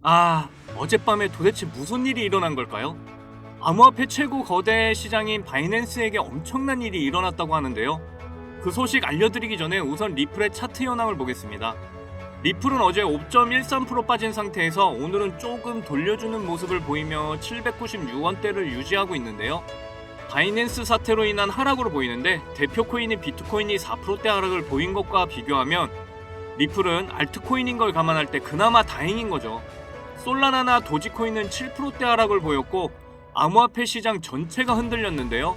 어젯밤에 도대체 무슨 일이 일어난 걸까요? 암호화폐 최고 거대 시장인 바이낸스에게 엄청난 일이 일어났다고 하는데요. 그 소식 알려드리기 전에 우선 리플의 차트 현황을 보겠습니다. 리플은 어제 5.13% 빠진 상태에서 오늘은 조금 돌려주는 모습을 보이며 796원대를 유지하고 있는데요. 바이낸스 사태로 인한 하락으로 보이는데 대표 코인인 비트코인이 4%대 하락을 보인 것과 비교하면 리플은 알트코인인 걸 감안할 때 그나마 다행인 거죠. 솔라나나 도지코인은 7%대 하락을 보였고 암호화폐 시장 전체가 흔들렸는데요.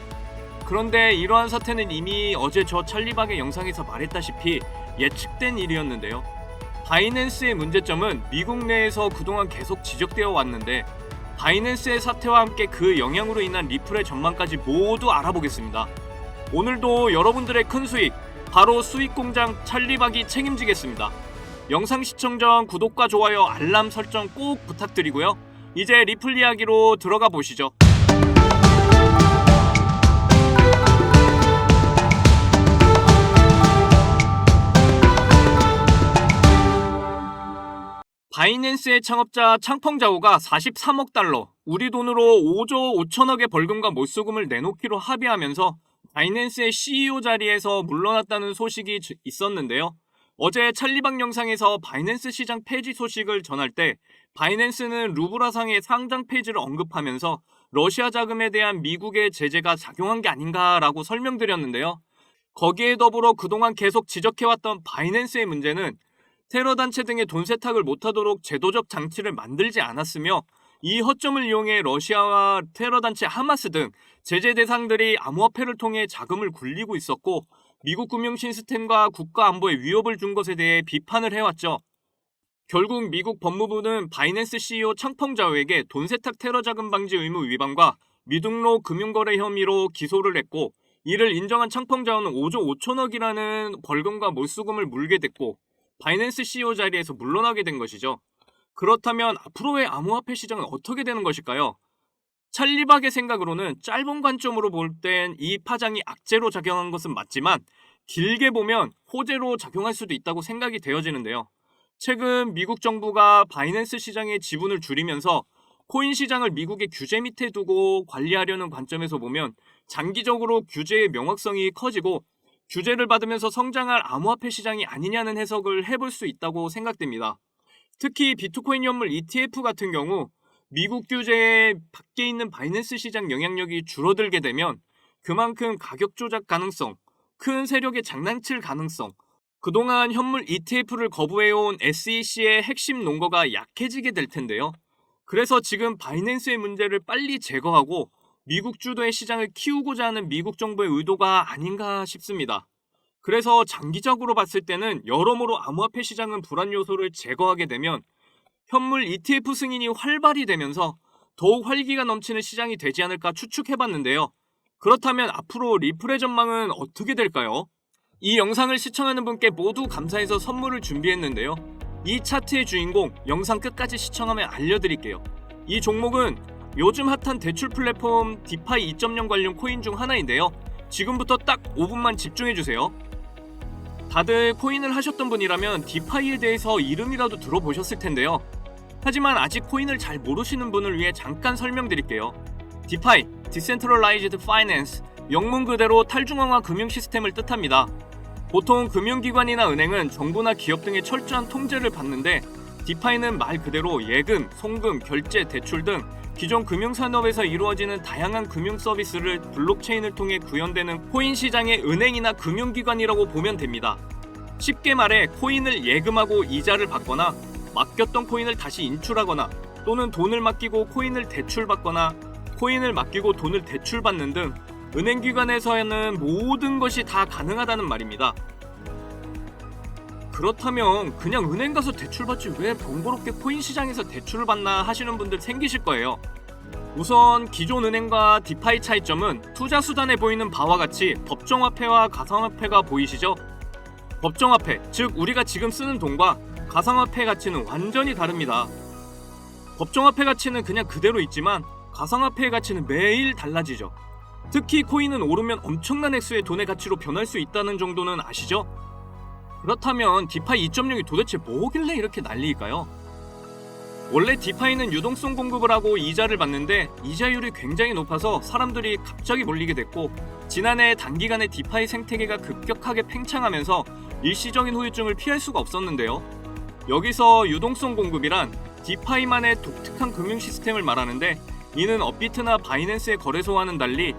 그런데 이러한 사태는 이미 어제 저 찰리박의 영상에서 말했다시피 예측된 일이었는데요. 바이낸스의 문제점은 미국 내에서 그동안 계속 지적되어 왔는데 바이낸스의 사태와 함께 그 영향으로 인한 리플의 전망까지 모두 알아보겠습니다. 오늘도 여러분들의 큰 수익, 바로 수익공장 찰리박이 책임지겠습니다. 영상 시청 전 구독과 좋아요, 알람 설정 꼭 부탁드리고요. 이제 리플 이야기로 들어가 보시죠. 바이낸스의 창업자 창펑자오가 43억 달러, 우리 돈으로 5조 5천억의 벌금과 몰수금을 내놓기로 합의하면서 바이낸스의 CEO 자리에서 물러났다는 소식이 있었는데요. 어제 찰리박 영상에서 바이낸스 시장 폐지 소식을 전할 때 바이낸스는 루브라상의 상장 폐지를 언급하면서 러시아 자금에 대한 미국의 제재가 작용한 게 아닌가라고 설명드렸는데요. 거기에 더불어 그동안 계속 지적해왔던 바이낸스의 문제는 테러 단체 등의 돈 세탁을 못하도록 제도적 장치를 만들지 않았으며 이 허점을 이용해 러시아와 테러 단체 하마스 등 제재 대상들이 암호화폐를 통해 자금을 굴리고 있었고 미국 금융 시스템과 국가 안보에 위협을 준 것에 대해 비판을 해왔죠. 결국 미국 법무부는 바이낸스 CEO 창펑자오에게 돈 세탁 테러 자금 방지 의무 위반과 미등록 금융거래 혐의로 기소를 했고 이를 인정한 창펑자오는 5조 5천억이라는 벌금과 몰수금을 물게 됐고 바이낸스 CEO 자리에서 물러나게 된 것이죠. 그렇다면 앞으로의 암호화폐 시장은 어떻게 되는 것일까요? 찰리박의 생각으로는 짧은 관점으로 볼 땐 이 파장이 악재로 작용한 것은 맞지만 길게 보면 호재로 작용할 수도 있다고 생각이 되어지는데요. 최근 미국 정부가 바이낸스 시장의 지분을 줄이면서 코인 시장을 미국의 규제 밑에 두고 관리하려는 관점에서 보면 장기적으로 규제의 명확성이 커지고 규제를 받으면서 성장할 암호화폐 시장이 아니냐는 해석을 해볼 수 있다고 생각됩니다. 특히 비트코인 현물 ETF 같은 경우 미국 규제에 밖에 있는 바이낸스 시장 영향력이 줄어들게 되면 그만큼 가격 조작 가능성, 큰 세력의 장난칠 가능성, 그동안 현물 ETF를 거부해온 SEC의 핵심 논거가 약해지게 될 텐데요. 그래서 지금 바이낸스의 문제를 빨리 제거하고 미국 주도의 시장을 키우고자 하는 미국 정부의 의도가 아닌가 싶습니다. 그래서 장기적으로 봤을 때는 여러모로 암호화폐 시장은 불안 요소를 제거하게 되면 현물 ETF 승인이 활발히 되면서 더욱 활기가 넘치는 시장이 되지 않을까 추측해봤는데요. 그렇다면 앞으로 리플의 전망은 어떻게 될까요? 이 영상을 시청하는 분께 모두 감사해서 선물을 준비했는데요. 이 차트의 주인공 영상 끝까지 시청하면 알려드릴게요. 이 종목은 요즘 핫한 대출 플랫폼 디파이 2.0 관련 코인 중 하나인데요. 지금부터 딱 5분만 집중해주세요. 다들 코인을 하셨던 분이라면 디파이에 대해서 이름이라도 들어보셨을 텐데요. 하지만 아직 코인을 잘 모르시는 분을 위해 잠깐 설명드릴게요. 디파이, Decentralized Finance, 영문 그대로 탈중앙화 금융 시스템을 뜻합니다. 보통 금융기관이나 은행은 정부나 기업 등의 철저한 통제를 받는데 디파이는 말 그대로 예금, 송금, 결제, 대출 등 기존 금융산업에서 이루어지는 다양한 금융 서비스를 블록체인을 통해 구현되는 코인 시장의 은행이나 금융기관이라고 보면 됩니다. 쉽게 말해 코인을 예금하고 이자를 받거나 맡겼던 코인을 다시 인출하거나 또는 돈을 맡기고 코인을 대출받거나 코인을 맡기고 돈을 대출받는 등 은행기관에서는 모든 것이 다 가능하다는 말입니다. 그렇다면 그냥 은행 가서 대출받지 왜 번거롭게 코인 시장에서 대출을 받나 하시는 분들 생기실 거예요. 우선 기존 은행과 디파이 차이점은 투자 수단에 보이는 바와 같이 법정화폐와 가상화폐가 보이시죠? 법정화폐, 즉 우리가 지금 쓰는 돈과 가상화폐 가치는 완전히 다릅니다. 법정화폐 가치는 그냥 그대로 있지만 가상화폐의 가치는 매일 달라지죠. 특히 코인은 오르면 엄청난 액수의 돈의 가치로 변할 수 있다는 정도는 아시죠? 그렇다면 디파이 2.0이 도대체 뭐길래 이렇게 난리일까요? 원래 디파이는 유동성 공급을 하고 이자를 받는데 이자율이 굉장히 높아서 사람들이 갑자기 몰리게 됐고, 지난해 단기간에 디파이 생태계가 급격하게 팽창하면서 일시적인 후유증을 피할 수가 없었는데요. 여기서 유동성 공급이란 디파이만의 독특한 금융 시스템을 말하는데, 이는 업비트나 바이낸스의 거래소와는 달리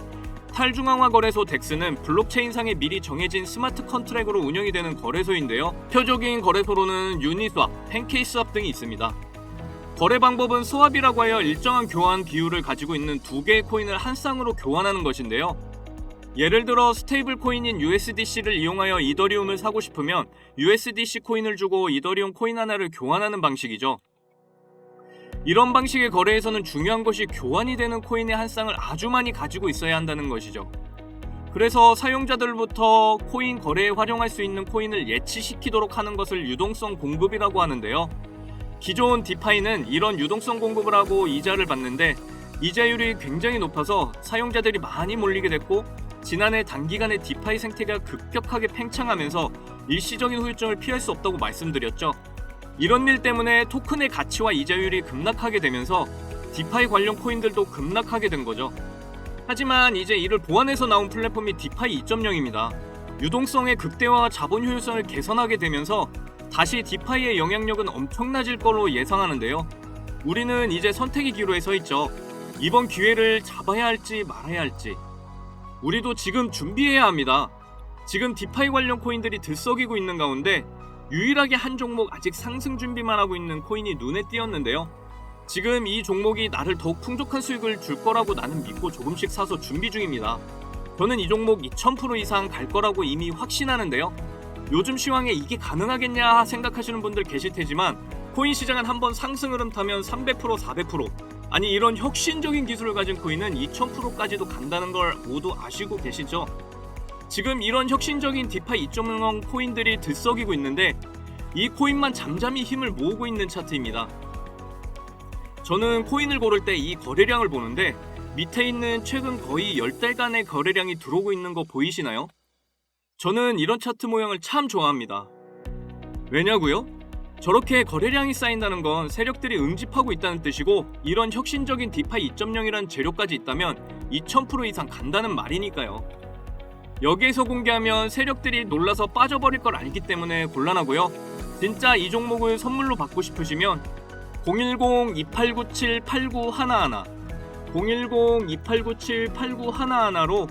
탈중앙화 거래소 덱스는 블록체인상에 미리 정해진 스마트 컨트랙으로 운영이 되는 거래소인데요. 표적인 거래소로는 유니스왑, 팬케이스왑 등이 있습니다. 거래 방법은 스왑이라고 하여 일정한 교환 비율을 가지고 있는 두 개의 코인을 한 쌍으로 교환하는 것인데요. 예를 들어 스테이블 코인인 USDC를 이용하여 이더리움을 사고 싶으면 USDC 코인을 주고 이더리움 코인 하나를 교환하는 방식이죠. 이런 방식의 거래에서는 중요한 것이 교환이 되는 코인의 한 쌍을 아주 많이 가지고 있어야 한다는 것이죠. 그래서 사용자들부터 코인 거래에 활용할 수 있는 코인을 예치시키도록 하는 것을 유동성 공급이라고 하는데요. 기존 디파이는 이런 유동성 공급을 하고 이자를 받는데 이자율이 굉장히 높아서 사용자들이 많이 몰리게 됐고, 지난해 단기간에 디파이 생태계가 급격하게 팽창하면서 일시적인 후유증을 피할 수 없다고 말씀드렸죠. 이런 일 때문에 토큰의 가치와 이자율이 급락하게 되면서 디파이 관련 코인들도 급락하게 된 거죠. 하지만 이제 이를 보완해서 나온 플랫폼이 디파이 2.0입니다. 유동성의 극대화와 자본 효율성을 개선하게 되면서 다시 디파이의 영향력은 엄청나질 걸로 예상하는데요. 우리는 이제 선택의 기로에 서 있죠. 이번 기회를 잡아야 할지 말아야 할지. 우리도 지금 준비해야 합니다. 지금 디파이 관련 코인들이 들썩이고 있는 가운데 유일하게 한 종목 아직 상승 준비만 하고 있는 코인이 눈에 띄었는데요. 지금 이 종목이 나를 더욱 풍족한 수익을 줄 거라고 나는 믿고 조금씩 사서 준비 중입니다. 저는 이 종목 2000% 이상 갈 거라고 이미 확신하는데요. 요즘 시황에 이게 가능하겠냐 생각하시는 분들 계실 테지만, 코인 시장은 한번 상승 흐름 타면 300%, 400%, 아니 이런 혁신적인 기술을 가진 코인은 2000%까지도 간다는 걸 모두 아시고 계시죠? 지금 이런 혁신적인 디파이 2.0 코인들이 들썩이고 있는데 이 코인만 잠잠히 힘을 모으고 있는 차트입니다. 저는 코인을 고를 때 이 거래량을 보는데 밑에 있는 최근 거의 10달간의 거래량이 들어오고 있는 거 보이시나요? 저는 이런 차트 모양을 참 좋아합니다. 왜냐고요? 저렇게 거래량이 쌓인다는 건 세력들이 응집하고 있다는 뜻이고, 이런 혁신적인 디파이 2.0이란 재료까지 있다면 2000% 이상 간다는 말이니까요. 여기에서 공개하면 세력들이 놀라서 빠져버릴 걸 알기 때문에 곤란하고요. 진짜 이 종목을 선물로 받고 싶으시면 010-2897-8911 010-2897-8911로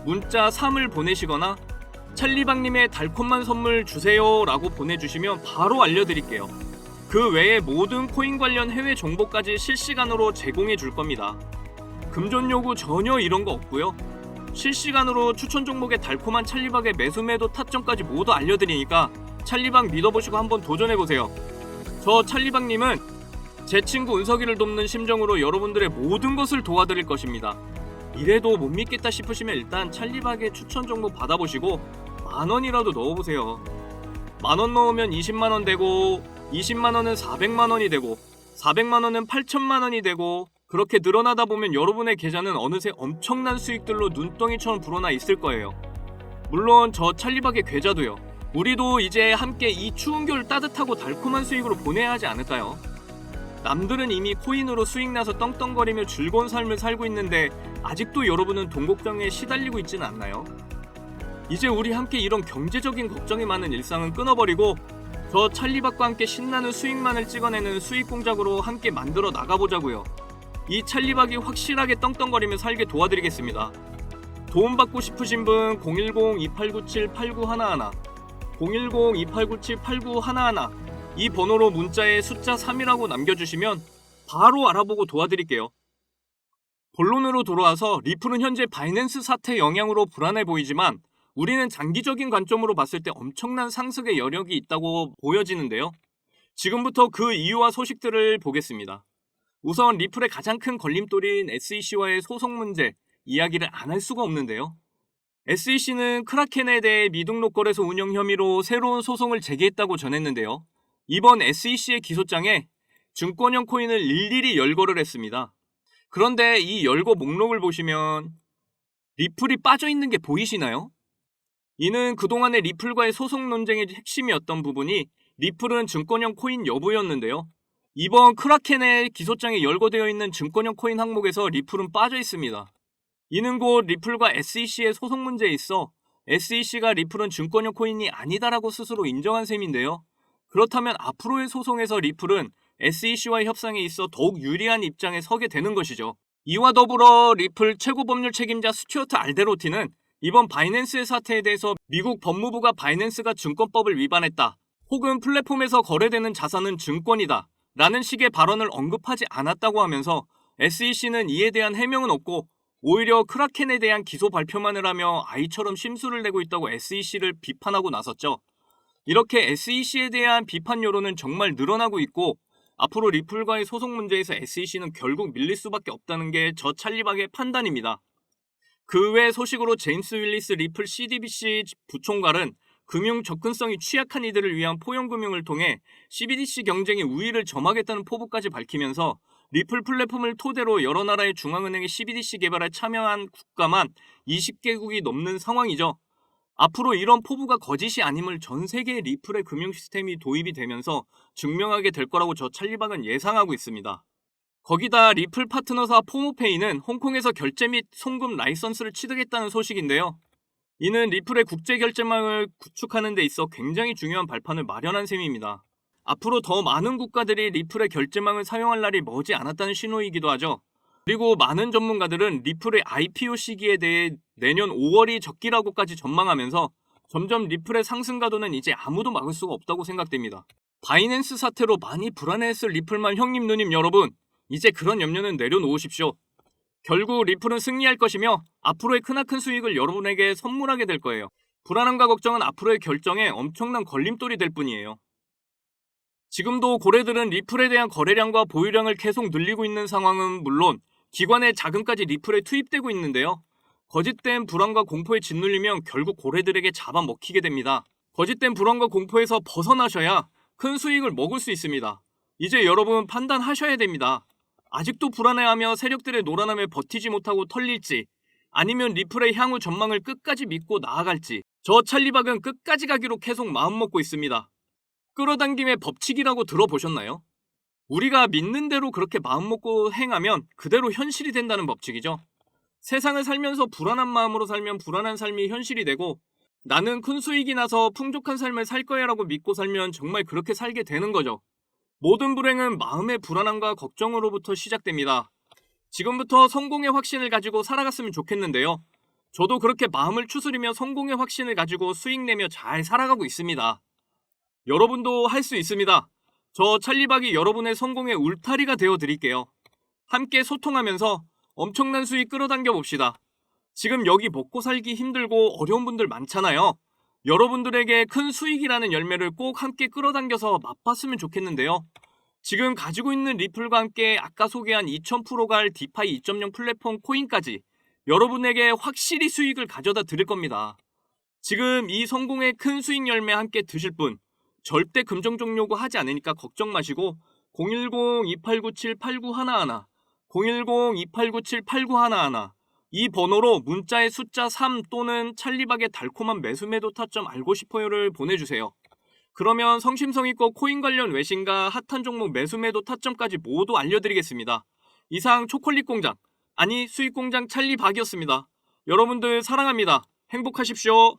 문자 3을 보내시거나 찰리박님의 달콤한 선물 주세요 라고 보내주시면 바로 알려드릴게요. 그 외에 모든 코인 관련 해외 정보까지 실시간으로 제공해 줄 겁니다. 금전 요구 전혀 이런 거 없고요. 실시간으로 추천 종목의 달콤한 찰리박의 매수 매도 타점까지 모두 알려드리니까 찰리박 믿어보시고 한번 도전해보세요. 저 찰리박님은 제 친구 은석이를 돕는 심정으로 여러분들의 모든 것을 도와드릴 것입니다. 이래도 못 믿겠다 싶으시면 일단 찰리박의 추천 종목 받아보시고 10,000원이라도 넣어보세요. 10,000원 넣으면 20만원 되고, 20만원은 400만원이 되고, 400만원은 8천만원이 되고, 그렇게 늘어나다 보면 여러분의 계좌는 어느새 엄청난 수익들로 눈덩이처럼 불어나 있을 거예요. 물론 저 찰리박의 계좌도요. 우리도 이제 함께 이 추운 겨울 따뜻하고 달콤한 수익으로 보내야 하지 않을까요? 남들은 이미 코인으로 수익 나서 떵떵거리며 즐거운 삶을 살고 있는데 아직도 여러분은 돈 걱정에 시달리고 있지는 않나요? 이제 우리 함께 이런 경제적인 걱정이 많은 일상은 끊어버리고 저 찰리박과 함께 신나는 수익만을 찍어내는 수익 공작으로 함께 만들어 나가보자고요. 이 찰리박이 확실하게 떵떵거리며 살게 도와드리겠습니다. 도움받고 싶으신 분 010-2897-8911 010-2897-8911 이 번호로 문자에 숫자 3이라고 남겨주시면 바로 알아보고 도와드릴게요. 본론으로 돌아와서 리플은 현재 바이낸스 사태 영향으로 불안해 보이지만 우리는 장기적인 관점으로 봤을 때 엄청난 상승의 여력이 있다고 보여지는데요. 지금부터 그 이유와 소식들을 보겠습니다. 우선 리플의 가장 큰 걸림돌인 SEC와의 소송 문제 이야기를 안 할 수가 없는데요. SEC는 크라켄에 대해 미등록 거래소 운영 혐의로 새로운 소송을 제기했다고 전했는데요. 이번 SEC의 기소장에 증권형 코인을 일일이 열거를 했습니다. 그런데 이 열거 목록을 보시면 리플이 빠져있는 게 보이시나요? 이는 그동안의 리플과의 소송 논쟁의 핵심이었던 부분이 리플은 증권형 코인 여부였는데요. 이번 크라켄의 기소장에 열거되어 있는 증권형 코인 항목에서 리플은 빠져 있습니다. 이는 곧 리플과 SEC의 소송 문제에 있어 SEC가 리플은 증권형 코인이 아니다라고 스스로 인정한 셈인데요. 그렇다면 앞으로의 소송에서 리플은 SEC와의 협상에 있어 더욱 유리한 입장에 서게 되는 것이죠. 이와 더불어 리플 최고 법률 책임자 스튜어트 알데로티는 이번 바이낸스의 사태에 대해서 미국 법무부가 바이낸스가 증권법을 위반했다, 혹은 플랫폼에서 거래되는 자산은 증권이다 라는 식의 발언을 언급하지 않았다고 하면서 SEC는 이에 대한 해명은 없고 오히려 크라켄에 대한 기소 발표만을 하며 아이처럼 심술을 내고 있다고 SEC를 비판하고 나섰죠. 이렇게 SEC에 대한 비판 여론은 정말 늘어나고 있고 앞으로 리플과의 소송 문제에서 SEC는 결국 밀릴 수밖에 없다는 게 저 찰리박의 판단입니다. 그 외 소식으로 제임스 윌리스 리플 CDBC 부총괄은 금융 접근성이 취약한 이들을 위한 포용금융을 통해 CBDC 경쟁의 우위를 점하겠다는 포부까지 밝히면서 리플 플랫폼을 토대로 여러 나라의 중앙은행의 CBDC 개발에 참여한 국가만 20개국이 넘는 상황이죠. 앞으로 이런 포부가 거짓이 아님을 전 세계의 리플의 금융 시스템이 도입이 되면서 증명하게 될 거라고 저 찰리박은 예상하고 있습니다. 거기다 리플 파트너사 포모페이는 홍콩에서 결제 및 송금 라이선스를 취득했다는 소식인데요. 이는 리플의 국제 결제망을 구축하는 데 있어 굉장히 중요한 발판을 마련한 셈입니다. 앞으로 더 많은 국가들이 리플의 결제망을 사용할 날이 머지 않았다는 신호이기도 하죠. 그리고 많은 전문가들은 리플의 IPO 시기에 대해 내년 5월이 적기라고까지 전망하면서 점점 리플의 상승 가도는 이제 아무도 막을 수가 없다고 생각됩니다. 바이낸스 사태로 많이 불안해했을 리플만 형님 누님 여러분, 이제 그런 염려는 내려놓으십시오. 결국 리플은 승리할 것이며 앞으로의 크나큰 수익을 여러분에게 선물하게 될 거예요. 불안함과 걱정은 앞으로의 결정에 엄청난 걸림돌이 될 뿐이에요. 지금도 고래들은 리플에 대한 거래량과 보유량을 계속 늘리고 있는 상황은 물론 기관의 자금까지 리플에 투입되고 있는데요. 거짓된 불안과 공포에 짓눌리면 결국 고래들에게 잡아먹히게 됩니다. 거짓된 불안과 공포에서 벗어나셔야 큰 수익을 먹을 수 있습니다. 이제 여러분 판단하셔야 됩니다. 아직도 불안해하며 세력들의 노란함에 버티지 못하고 털릴지, 아니면 리플의 향후 전망을 끝까지 믿고 나아갈지, 저 찰리박은 끝까지 가기로 계속 마음먹고 있습니다. 끌어당김의 법칙이라고 들어보셨나요? 우리가 믿는 대로 그렇게 마음먹고 행하면 그대로 현실이 된다는 법칙이죠. 세상을 살면서 불안한 마음으로 살면 불안한 삶이 현실이 되고, 나는 큰 수익이 나서 풍족한 삶을 살 거야 라고 믿고 살면 정말 그렇게 살게 되는 거죠. 모든 불행은 마음의 불안함과 걱정으로부터 시작됩니다. 지금부터 성공의 확신을 가지고 살아갔으면 좋겠는데요. 저도 그렇게 마음을 추스리며 성공의 확신을 가지고 수익 내며 잘 살아가고 있습니다. 여러분도 할 수 있습니다. 저 찰리박이 여러분의 성공의 울타리가 되어 드릴게요. 함께 소통하면서 엄청난 수익 끌어당겨 봅시다. 지금 여기 먹고 살기 힘들고 어려운 분들 많잖아요. 여러분들에게 큰 수익이라는 열매를 꼭 함께 끌어당겨서 맛봤으면 좋겠는데요. 지금 가지고 있는 리플과 함께 아까 소개한 2000% 갈 디파이 2.0 플랫폼 코인까지 여러분에게 확실히 수익을 가져다 드릴 겁니다. 지금 이 성공의 큰 수익 열매 함께 드실 분, 절대 금전적 요구 하지 않으니까 걱정 마시고 010-2897-8911, 010-2897-8911 이 번호로 문자의 숫자 3 또는 찰리박의 달콤한 매수매도 타점 알고 싶어요를 보내주세요. 그러면 성심성의껏 코인 관련 외신과 핫한 종목 매수매도 타점까지 모두 알려드리겠습니다. 이상 초콜릿 공장, 아니 수익 공장 찰리박이었습니다. 여러분들 사랑합니다. 행복하십시오.